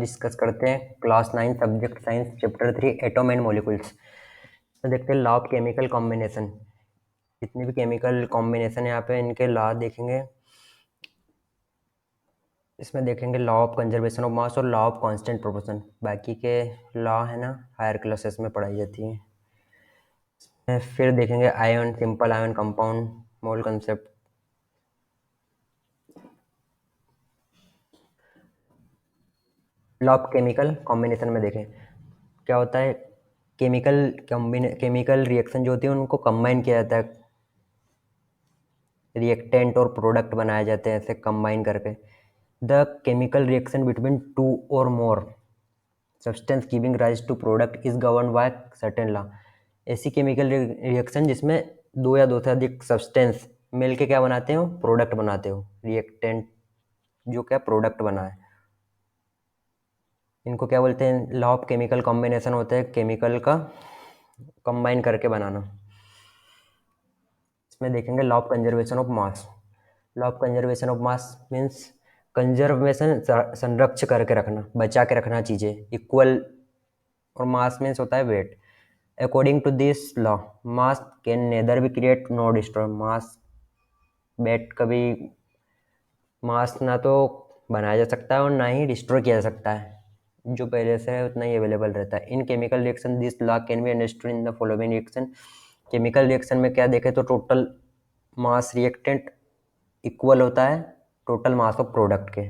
Discuss करते हैं class 9 subject science chapter 3 atom and molecules. तो देखते हैं लॉ ऑफ केमिकल कॉम्बिनेशन। जितनी भी केमिकल कॉम्बिनेशन है यहाँ पे इनके लॉ देखेंगे। इसमें देखेंगे लॉ ऑफ कंजर्वेशन ऑफ मास और लॉ ऑफ कांस्टेंट प्रोपोर्शन। बाकी के लॉ है ना हायर क्लासेस में पढ़ाई जाती है। फिर देखेंगे ion, simple ion, compound, mole concept. Law of chemical combination में देखें क्या होता है। केमिकल रिएक्शन जो होती है उनको कंबाइन किया जाता है, रिएक्टेंट और प्रोडक्ट बनाए जाते हैं ऐसे कंबाइन करके। The chemical reaction between two or more substance giving rise to product is govern by certain law. ऐसी केमिकल रिएक्शन जिसमें दो या दो से अधिक सब्सटेंस मिलके क्या बनाते हो, प्रोडक्ट बनाते हो। रिएक्टेंट जो क्या प्रोडक्ट बनाए, इनको क्या बोलते हैं, लॉ ऑफ केमिकल कॉम्बिनेशन होता है केमिकल का कंबाइन करके बनाना। इसमें देखेंगे law of conservation of mass. Law of conservation of mass means conservation, संरक्ष करके रखना, बचा के रखना चीज़ें इक्वल, और मास मीन्स होता है weight. According to this law mass can neither be create nor destroy. Mass weight कभी मास ना तो बनाया जा सकता है और ना ही डिस्ट्रॉय किया जा सकता है, जो पहले से है उतना ही अवेलेबल रहता है। इन chemical reaction this law can be understood in the following reaction. Chemical reaction में क्या देखें तो टोटल मास रिएक्टेंट इक्वल होता है टोटल मास ऑफ प्रोडक्ट के।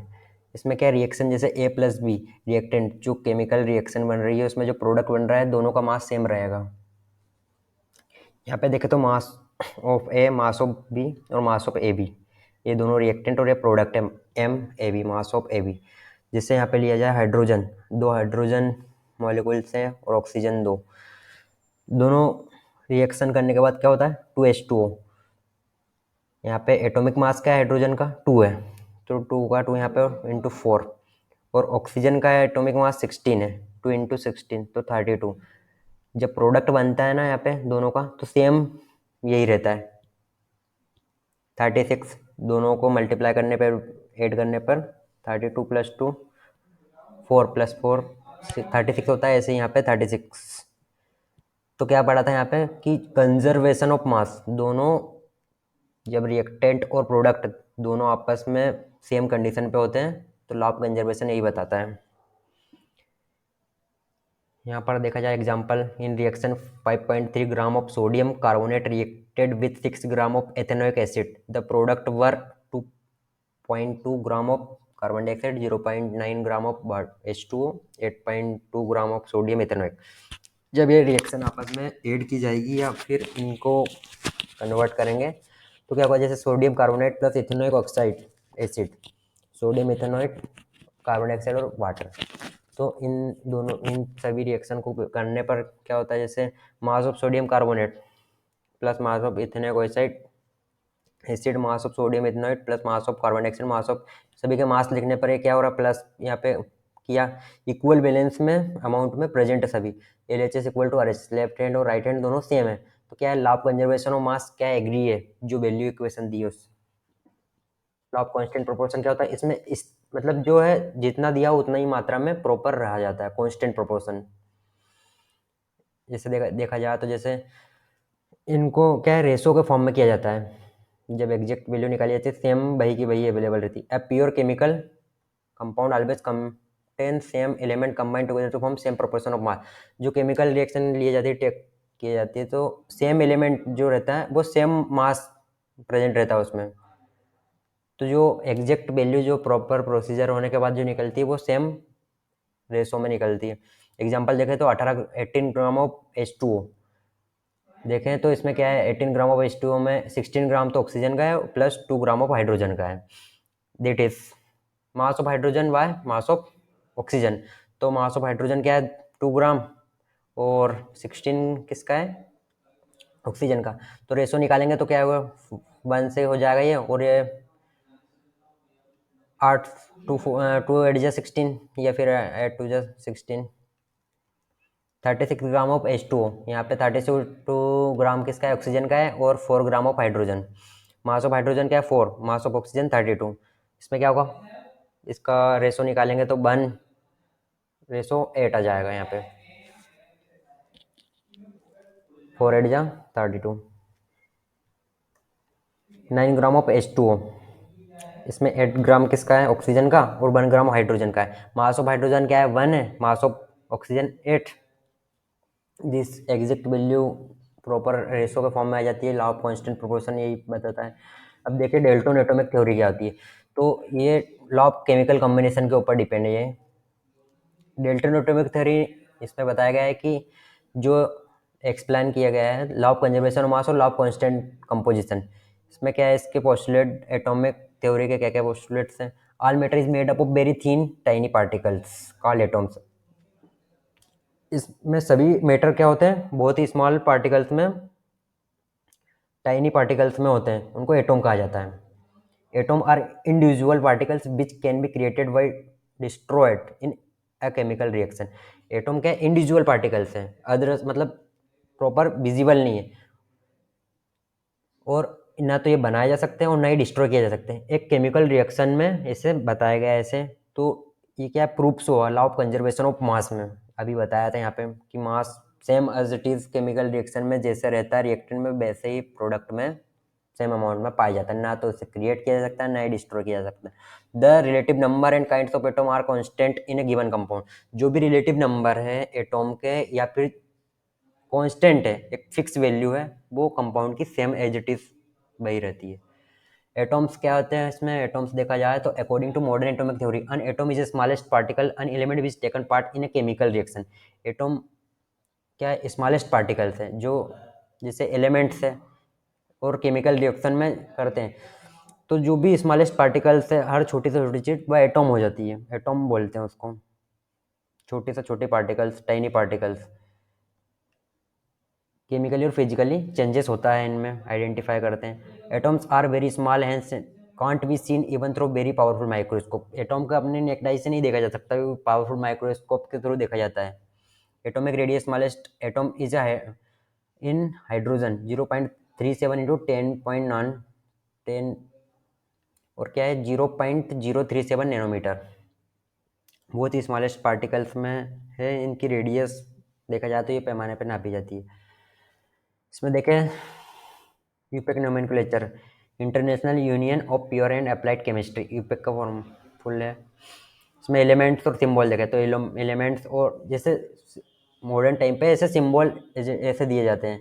इसमें क्या रिएक्शन जैसे ए प्लस बी रिएक्टेंट जो केमिकल रिएक्शन बन रही है उसमें जो प्रोडक्ट बन रहा है दोनों का मास सेम रहेगा। यहाँ पे देखें तो mass of A, mass of B और मास ऑफ ए बी, ये दोनों रिएक्टेंट और ये प्रोडक्ट है M A B, mass of A B. जिससे यहाँ पे लिया जाए हाइड्रोजन, दो हाइड्रोजन मॉलिक्यूल्स हैं और ऑक्सीजन दो, दोनों रिएक्शन करने के बाद क्या होता है 2H2O। यहाँ पे एटॉमिक मास क्या है हाइड्रोजन का 2 है, तो 2 का 2 यहाँ पे इंटू 4, और ऑक्सीजन का एटॉमिक मास 16 है, 2 इंटू 16 तो 32। जब प्रोडक्ट बनता है ना यहाँ पे दोनों का तो सेम यही रहता है 36। दोनों को मल्टीप्लाई करने पर, ऐड करने पर 32 प्लस 2 4 प्लस 4 36 होता है। ऐसे यहाँ पे 36। तो क्या पढ़ा था यहाँ पे कि कंजर्वेशन ऑफ मास, दोनों जब रिएक्टेंट और प्रोडक्ट दोनों आपस में सेम कंडीशन पे होते हैं तो लॉ ऑफ कंजर्वेशन यही बताता है। यहाँ पर देखा जाए example in reaction 5.3 gram of sodium carbonate reacted with 6 gram of ethanoic acid, the product were 2.2 gram of carbon dioxide, 0.9 gram of H2O, 8.2 gram of sodium ethanoic. जब ये रिएक्शन आपस में ऐड की जाएगी या फिर इनको कन्वर्ट करेंगे तो क्या होगा, जैसे sodium carbonate plus ethanoic oxide acid, sodium ethanoic carbon dioxide और वाटर। तो इन सभी रिएक्शन को करने पर क्या होता है, जैसे mass of sodium carbonate plus mass of ethanoic oxide acid, mass of sodium ethanoic plus mass of carbon dioxide, mass of सभी के मास लिखने पर ये क्या हो रहा है प्लस यहाँ पे किया इक्वल बैलेंस में अमाउंट में प्रेजेंट है सभी। LHS equal to RH, left hand और राइट हैंड दोनों सेम है। तो क्या है law of conservation of mass क्या एग्री है जो वैल्यू इक्वेशन दी है उससे। लॉ ऑफ कांस्टेंट प्रोपोर्शन क्या होता है, इसमें इस मतलब जो है जितना दिया उतना ही मात्रा में प्रॉपर रहा जाता है, कांस्टेंट प्रोपोर्शन। जैसे देखा जाए तो जैसे इनको क्या है रेशो के फॉर्म में किया जाता है, जब एग्जैक्ट वैल्यू निकाली जाती है सेम वही की वही अवेलेबल रहती है। Pure chemical compound always contain same element combined together to form same proportion of mass. जो केमिकल रिएक्शन लिए जाती है टेक की जाती है तो सेम एलिमेंट जो रहता है वो सेम मास प्रेजेंट रहता है उसमें। तो जो एग्जैक्ट वैल्यू जो प्रॉपर प्रोसीजर होने के बाद जो निकलती है वो सेम रेशो में निकलती है। एग्जांपल देखें तो 18 ग्राम ऑफ H2O देखें तो इसमें क्या है 18 ग्राम ऑफ H2O में 16 ग्राम तो ऑक्सीजन का है प्लस 2 ग्राम ऑफ हाइड्रोजन का है। That is mass of hydrogen by mass of oxygen. तो मास ऑफ हाइड्रोजन क्या है 2 ग्राम और 16 किसका है ऑक्सीजन का। तो रेशो निकालेंगे तो क्या होगा 1 से हो जाएगा ये, और ये 8 टू एट जा 16 या फिर 8 टू जा 16, 36 ग्राम ऑफ H2O। यहाँ पे 32 ग्राम किसका है ऑक्सीजन का है और 4 gram of hydrogen. Mass of hydrogen क्या है 4, मास ऑफ ऑक्सीजन 32। इसमें क्या होगा इसका रेशो निकालेंगे तो 1 रेशो 8 आ जाएगा यहाँ पे, 4 8 जा 32, 9 ग्राम ऑफ H2O। इसमें 8 ग्राम किसका है, ऑक्सीजन का, और 1 ग्राम हाइड्रोजन का है। मास ऑफ हाइड्रोजन क्या है, 1 है, mass of oxygen 8। This exact value proper ratio के फॉर्म में आ जाती है, लॉ ऑफ कांस्टेंट प्रोपोर्शन यही बताता है। अब देखिए डेल्टन एटॉमिक थ्योरी क्या आती है, तो ये लॉ ऑफ केमिकल कॉम्बिनेशन के ऊपर डिपेंड है ये। डेल्टन एटॉमिक थ्योरी, इसमें बताया गया है कि जो एक्सप्लेन किया गया है लॉ ऑफ कंजर्वेशन ऑफ मास और लॉ ऑफ कांस्टेंट कंपोजिशन। इसमें क्या है, इसके पोस्टुलेट एटॉमिक थ्योरी के क्या क्या पोस्टुलेट्स हैं। All matter is made up of very thin tiny particles called atoms. इसमें सभी मैटर क्या होते हैं, बहुत ही स्मॉल पार्टिकल्स में, टाइनी पार्टिकल्स में होते हैं, उनको एटॉम कहा जाता है। Atom are individual particles which can be created by destroyed in a chemical reaction. Atom क्या इंडिविजुअल पार्टिकल्स हैं, अदर मतलब प्रॉपर विजिबल नहीं है, और ना तो ये बनाए जा सकते हैं और ना ही डिस्ट्रॉय किया जा सकते हैं। एक केमिकल रिएक्शन में इसे बताया गया है ऐसे। तो ये क्या प्रूफ्स हुआ law of conservation of mass में, अभी बताया था यहाँ पे कि mass same as it is chemical reaction में जैसे रहता है रिएक्टेंट में, वैसे ही प्रोडक्ट में सेम अमाउंट में पाया जाता है। ना तो इसे क्रिएट किया जा सकता है, ना ही डिस्ट्रॉय किया जा सकता है। The relative number and kinds of atom are constant in a given compound. जो भी रिलेटिव नंबर है एटॉम के या फिर कांस्टेंट है, एक फिक्स वैल्यू है, वो कंपाउंड की सेम एज इट इज वही रहती है। एटॉम्स क्या होते हैं, इसमें एटॉम्स देखा जाए तो according to modern atomic theory an atom is smallest particle an element which taken part in a chemical reaction. Atom क्या है, स्मॉलेस्ट पार्टिकल्स है जो जैसे एलिमेंट्स है और केमिकल रिएक्शन में करते हैं, तो जो भी स्मॉलेस्ट पार्टिकल्स है, हर छोटी से छोटी चीज वह एटॉम हो जाती है, एटॉम बोलते हैं उसको। छोटे से छोटे पार्टिकल्स, टाइनी पार्टिकल्स, केमिकली और फिजिकली चेंजेस होता है इनमें, आइडेंटिफाई करते हैं। Atoms are very small hence can't be seen even through very powerful microscope. Atom का अपने नेकडाई से नहीं देखा जा सकता, पावरफुल माइक्रोस्कोप के थ्रू देखा जाता है। Atomic radius smallest atom is in hydrogen 0.37 into 10.9 10, और क्या है 0.037 नैनोमीटर, बहुत ही स्मॉलेस्ट पार्टिकल्स में है। इनकी रेडियस देखा जाए तो ये पैमाने पर नापी जाती है। इसमें देखें IUPAC nomenclature, international union of pure and applied chemistry, IUPAC का फॉर्म फुल है। इसमें एलिमेंट्स और सिंबल देखे तो एलिमेंट्स और जैसे मॉडर्न टाइम पे ऐसे सिंबल ऐसे दिए जाते हैं,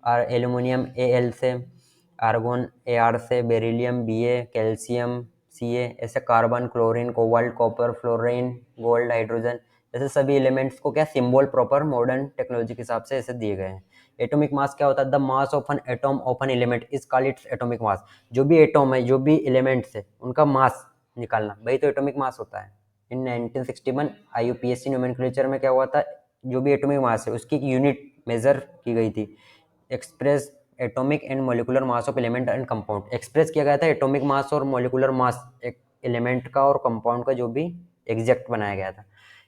और एल्यूमिनियम Al से, आर्गोन Ar से, बेरिलियम Ba, कैल्शियम Ca, ऐसे carbon, chlorine, cobalt, copper, fluorine, gold, hydrogen, ऐसे सभी एलिमेंट्स को क्या सिंबल प्रॉपर मॉडर्न टेक्नोलॉजी के हिसाब से ऐसे दिए गए हैं। एटॉमिक मास क्या होता है, the mass of an atom of an element is called its atomic mass. जो भी एटॉम है, जो भी एलिमेंट्स है, उनका मास निकालना, वही तो एटॉमिक मास होता है। इन 1961 IUPAC नोमेनक्लेचर में क्या हुआ था, जो भी एटॉमिक मास है उसकी एक यूनिट मेजर की गई थी, express atomic and molecular mass of element and compound. Express किया गया था एटॉमिक मास और मोलिकुलर मास एक एलिमेंट का और कंपाउंड का, जो भी एग्जैक्ट बनाया गया था।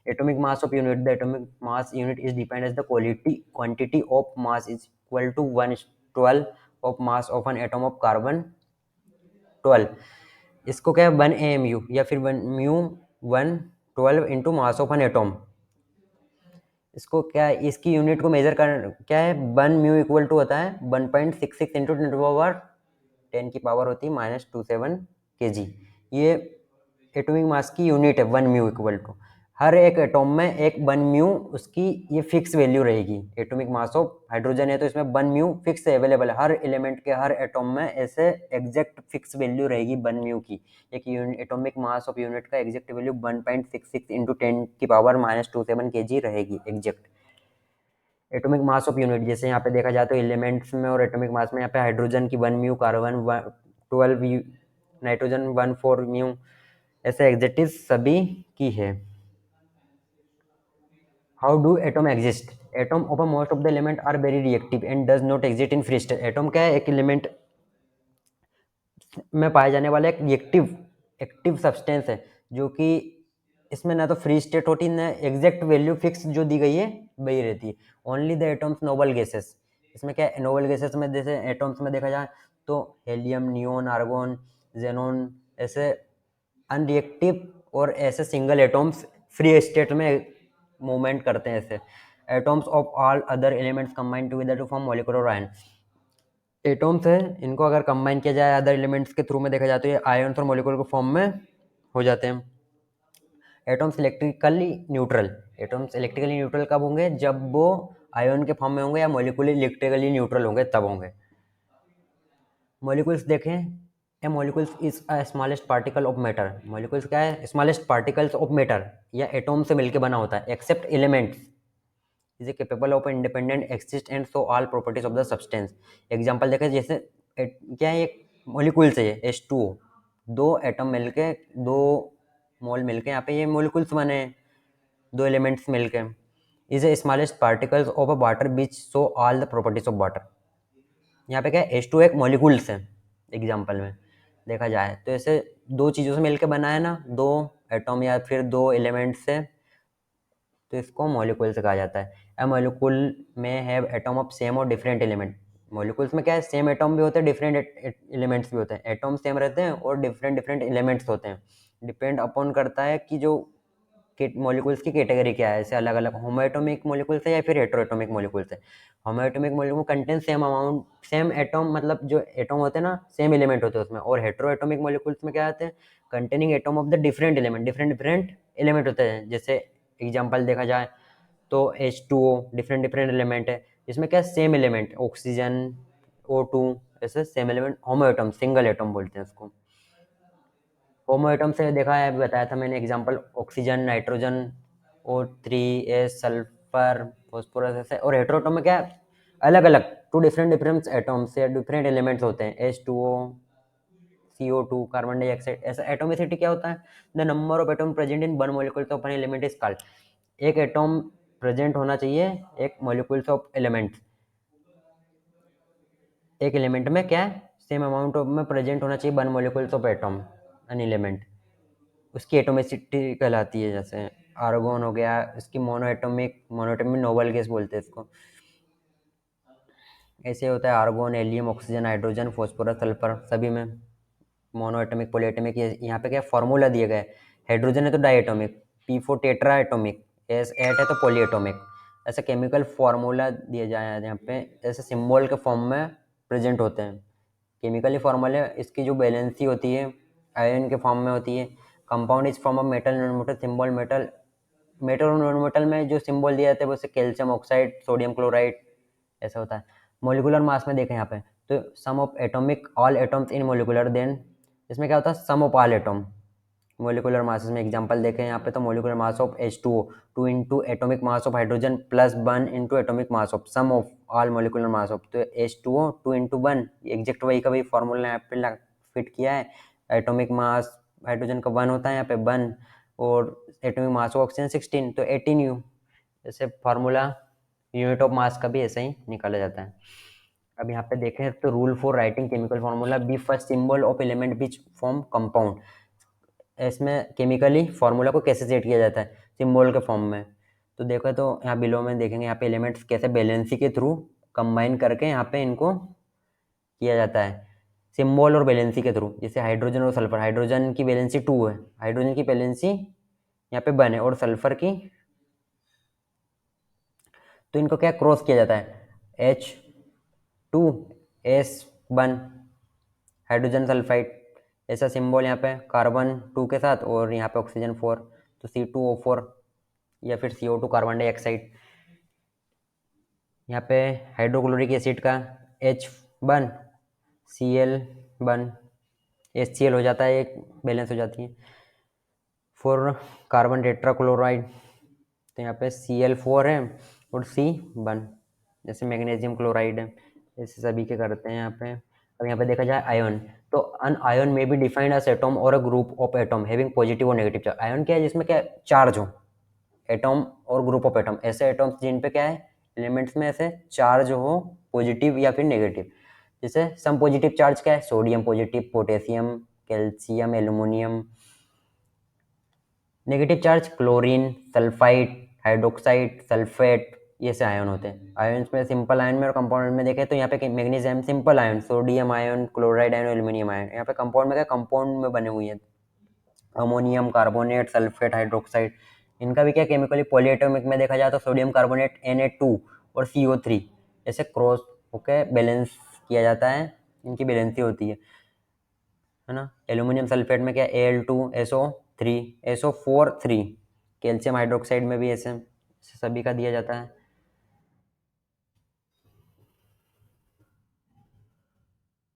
atomic mass of unit, the atomic mass unit is defined as the quantity of mass is equal to 1/12 of mass of an atom of carbon 12। इसको क्या है 1 AMU या फिर 1 म्यू 1/12 into mass of an atom. इसको क्या है, इसकी यूनिट को मेजर कर क्या है, 1 म्यू इक्वल टू होता है 1.66 इंटू 10 की पावर होती है -27 kg। ये एटॉमिक मास की यूनिट है 1 म्यू इक्वल टू। हर एक एटॉम में एक 1 म्यू उसकी ये फिक्स वैल्यू रहेगी। एटॉमिक मास ऑफ हाइड्रोजन है तो इसमें 1 म्यू फिक्स अवेलेबल है, हर एलिमेंट के हर एटॉम में ऐसे एग्जैक्ट फिक्स वैल्यू रहेगी 1 म्यू की। एक एटॉमिक मास ऑफ यूनिट का एग्जैक्ट वैल्यू 1.66 इंटू 10 की पावर -27 kg रहेगी exact. Atomic mass of unit जैसे यहाँ पे देखा जाए तो एलिमेंट्स में और एटॉमिक मास में, यहाँ पे हाइड्रोजन की 1 म्यू, कार्बन 12, नाइट्रोजन 14 म्यू, ऐसे एग्जैक्टिव सभी की है। How do atom exist, atom of most of the element are very reactive and does not exist in free state. Atom क्या है, एक एलिमेंट में पाए जाने वाला एक रिएक्टिव एक्टिव सब्सटेंस है, जो कि इसमें ना तो फ्री स्टेट होती, ना एग्जैक्ट वैल्यू फिक्स जो दी गई है वही रहती है। Only the atoms noble gases, इसमें क्या है नोबल गैसेस में जैसे एटॉम्स में देखा जाए तो हेलियम, नियोन, आर्गोन, जेनोन, ऐसे अनरिएक्टिव और ऐसे सिंगल एटॉम्स फ्री स्टेट में मूवमेंट करते हैं ऐसे। Atoms of all other elements combine together to form molecular ion. Atoms है, इनको अगर कंबाइन किया जाए अदर एलिमेंट्स के थ्रू में देखा जाए तो ये आयन्स और मॉलिक्यूल के फॉर्म में हो जाते हैं। Atoms electrically neutral. Atoms electrically neutral कब होंगे? जब वो आयन के फॉर्म में होंगे या मॉलिक्यूल इलेक्ट्रिकली न्यूट्रल होंगे तब होंगे। मॉलिक्यूल्स देखें, a molecules is a smallest particle of matter. Molecules क्या है? स्मॉलेस्ट पार्टिकल्स ऑफ मैटर या एटॉम से मिलकर बना होता है। Except elements is capable of independent exist and so all properties of the substance. Example देखें, जैसे क्या है, एक मॉलिक्यूल्स है H2O, दो एटम मिलके, दो मोल मिलके यहाँ पे ये मॉलिक्यूल्स बने हैं, दो एलिमेंट्स मिलके। Is a smallest particles of a water beach so all the properties of water. यहाँ पे क्या है? H2 एक मॉलिक्यूल्स है एग्जाम्पल में देखा जाए तो। ऐसे दो चीज़ों से मिलकर बना है ना, दो एटम या फिर दो एलिमेंट से, तो इसको मॉलिक्यूल्स कहा जाता है। ए मॉलिक्यूल में हैव एटम ऑफ सेम और डिफरेंट एलिमेंट। मॉलिक्यूल्स में क्या है? सेम एटम भी होते हैं, डिफरेंट एलिमेंट्स भी होते हैं। एटम सेम रहते हैं और डिफरेंट डिफरेंट एलिमेंट्स होते हैं। डिपेंड अपॉन करता है कि जो मॉलिक्यूल्स की कैटेगरी क्या है। ऐसे अलग अलग होमोएटॉमिक मॉलिक्यूल्स है या फिर हेटेरोएटॉमिक मॉलिक्यूल्स है। Homoatomic molecule contain same amount, same atom, मतलब जो एटम होते हैं ना, सेम एलिमेंट होते हैं उसमें। और हेटेरोएटॉमिक मॉलिक्यूल्स में क्या आते हैं? Containing atom of the different element, different different element होते हैं। जैसे एग्जाम्पल देखा जाए तो H2O डिफरेंट डिफरेंट एलिमेंट है, इसमें क्या सेम एलिमेंट, ऑक्सीजन, O2, ऐसे सेम एलिमेंट। होमोएटम, सिंगल एटम बोलते हैं उसको। होमो एटम से देखा है, अभी बताया था मैंने example, oxygen, nitrogen, O3, sulphur, phosphorus ऐसे। और हेटेरोएटम में क्या है? अलग अलग टू डिफरेंट डिफरेंट एटम्स या डिफरेंट एलिमेंट्स होते हैं। H2O, CO2, carbon dioxide. ऐसा एटोमिसिटी क्या होता है? The number of atom present in one molecule of an element is called. एक एटम प्रेजेंट होना चाहिए एक मॉलिक्यूल्स ऑफ एलिमेंट, एक एलिमेंट में क्या है? सेम अमाउंट ऑफ में प्रेजेंट होना चाहिए one molecules of atom, an element, उसकी एटोमिसिटी कहलाती है। जैसे आर्गोन हो गया, इसकी मोनोएटॉमिक नोबल गैस बोलते हैं इसको। ऐसे होता है argon, helium, oxygen, hydrogen, phosphorus, sulphur, सभी में मोनोएटॉमिक, पॉलीएटॉमिक। यहाँ पे क्या फॉर्मूला दिए गए? हाइड्रोजन है तो diatomic, P4 tetra atomic, S8 है तो पॉलीएटॉमिक। ऐसे केमिकल फार्मूला दिए जाए हैं यहाँ पे, ऐसे सिंबल के फॉर्म में प्रेजेंट होते हैं। केमिकली फॉर्मूला इसकी जो बैलेंसी होती है आयन के फॉर्म में होती है। Compound is form of metal, non metal, symbol metal. Metal और नॉन मेटल में जो सिंबल दिया जाता है वो से कैल्शियम ऑक्साइड, सोडियम क्लोराइड, ऐसा होता है। मोलिकुलर मास में देखें यहाँ पे तो sum of atomic all atoms in molecular, then इसमें क्या होता है? Sum of all atom. Molecular masses में एग्जांपल देखें यहाँ पे तो molecular mass of H2O 2 into atomic mass of hydrogen plus 1 into atomic mass of sum of all molecular mass of. तो H2O 2 इंटू 1, एग्जैक्ट वही का वही फॉर्मूला यहाँ पे फिट किया है। एटोमिक मास हाइड्रोजन का 1 होता है यहाँ पे 1, और एटोमिक मास ऑफ ऑक्सीजन 16, तो 18U। जैसे फार्मूला यूनिट ऑफ मास का भी ऐसा ही निकाला जाता है। अब यहाँ पे देखें तो rule for writing chemical formula, be first symbol of element which form compound. इसमें केमिकली फार्मूला को कैसे सेट किया जाता है? सिंबल के फॉर्म में। तो देखो तो यहाँ बिलो में देखेंगे यहाँ पे एलिमेंट्स कैसे बैलेंसी के थ्रू कंबाइन करके यहाँ पे इनको किया जाता है, सिंबल और बैलेंसी के थ्रू। जैसे हाइड्रोजन और सल्फर, हाइड्रोजन की बैलेंसी 2 है, हाइड्रोजन की बैलेंसी यहाँ पे 1 है, और सल्फर की, तो इनको क्या क्रॉस किया जाता है? H2S1, हाइड्रोजन सल्फाइड, ऐसा सिंबल यहाँ पे कार्बन 2 के साथ, और यहाँ पे ऑक्सीजन 4, तो C2O4, या फिर CO2 कार्बन डाइऑक्साइड। यहाँ पे हाइड्रोक्लोरिक एसिड का H1 Cl1 HCl हो जाता है, एक बैलेंस हो जाती है। फॉर कार्बन टेट्राक्लोराइड तो यहाँ पे Cl4 है और C1, जैसे मैग्नीशियम क्लोराइड है, ऐसे सभी के करते हैं यहाँ पे। अब यहाँ पे देखा जाए आयन, तो अन आयन में भी डिफाइंड एज एटॉम और a group of atom having positive और नेगेटिव चार्ज। आयन क्या है? जिसमें क्या चार्ज हो, एटॉम और ग्रुप ऑफ एटॉम, ऐसे एटॉम्स जिन पे क्या है एलिमेंट्स में ऐसे चार्ज हो, पॉजिटिव या फिर नेगेटिव। जैसे सम पॉजिटिव चार्ज क्या है? Sodium positive, potassium, calcium, aluminium. Negative charge chlorine, sulphide, hydroxide, sulphate, ये से आयन होते हैं। आयन्स में सिंपल आयन में और कंपाउंड में देखें तो यहाँ पे magnesium simple ion, sodium ion, chloride ion, aluminium ion. यहाँ पे कंपाउंड में क्या कंपाउंड में बने हुए हैं, अमोनियम कार्बोनेट, सल्फेट, हाइड्रोक्साइड, इनका भी क्या केमिकली पॉलीएटॉमिक में देखा जाए तो सोडियम कार्बोनेट Na2 और CO3 ऐसे क्रॉस होकर बैलेंस किया जाता है, इनकी बैलेंसी होती है ना। एल्यूमिनियम सल्फेट में क्या Al2SO3 SO4 3, कैल्शियम हाइड्रोक्साइड में भी ऐसे सभी का दिया जाता है।